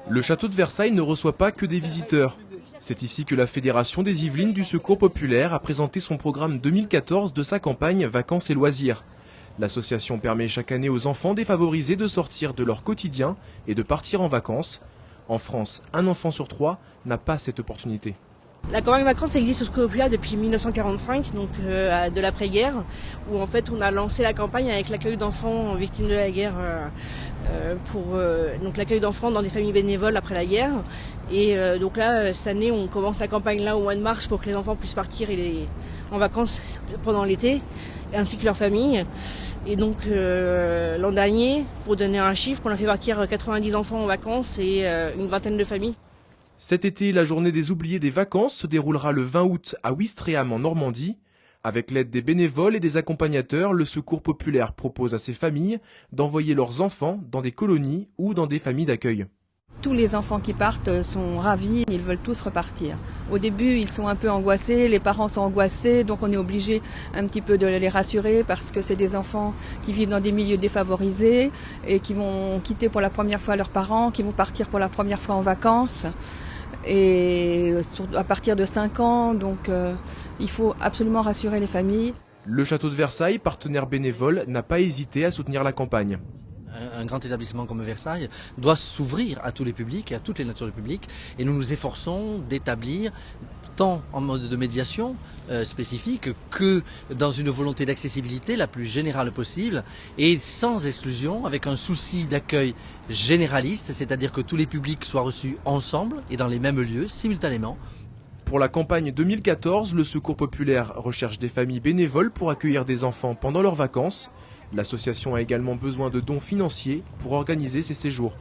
Le château de Versailles ne reçoit pas que des visiteurs. C'est ici que la Fédération des Yvelines du Secours Populaire a présenté son programme 2014 de sa campagne Vacances et Loisirs. L'association permet chaque année aux enfants défavorisés de sortir de leur quotidien et de partir en vacances. En France, un enfant sur 3 n'a pas cette opportunité. La campagne vacances existe au Secours Populaire depuis 1945, donc de l'après-guerre, où en fait on a lancé la campagne avec l'accueil d'enfants victimes de la guerre, donc l'accueil d'enfants dans des familles bénévoles après la guerre. Et donc là, cette année, on commence la campagne là au mois de mars pour que les enfants puissent partir en vacances pendant l'été, ainsi que leurs familles. Et donc l'an dernier, pour donner un chiffre, on a fait partir 90 enfants en vacances et une vingtaine de familles. Cet été, la journée des oubliés des vacances se déroulera le 20 août à Ouistreham en Normandie. Avec l'aide des bénévoles et des accompagnateurs, le Secours Populaire propose à ces familles d'envoyer leurs enfants dans des colonies ou dans des familles d'accueil. Tous les enfants qui partent sont ravis, ils veulent tous repartir. Au début, ils sont un peu angoissés, les parents sont angoissés, donc on est obligé un petit peu de les rassurer parce que c'est des enfants qui vivent dans des milieux défavorisés et qui vont quitter pour la première fois leurs parents, qui vont partir pour la première fois en vacances. Et à partir de 5 ans, donc il faut absolument rassurer les familles. Le château de Versailles, partenaire bénévole, n'a pas hésité à soutenir la campagne. Un grand établissement comme Versailles doit s'ouvrir à tous les publics, à toutes les natures de public, et nous nous efforçons d'établir, tant en mode de médiation spécifique que dans une volonté d'accessibilité la plus générale possible et sans exclusion, avec un souci d'accueil généraliste, c'est-à-dire que tous les publics soient reçus ensemble et dans les mêmes lieux, simultanément. Pour la campagne 2014, le Secours Populaire recherche des familles bénévoles pour accueillir des enfants pendant leurs vacances. L'association a également besoin de dons financiers pour organiser ces séjours.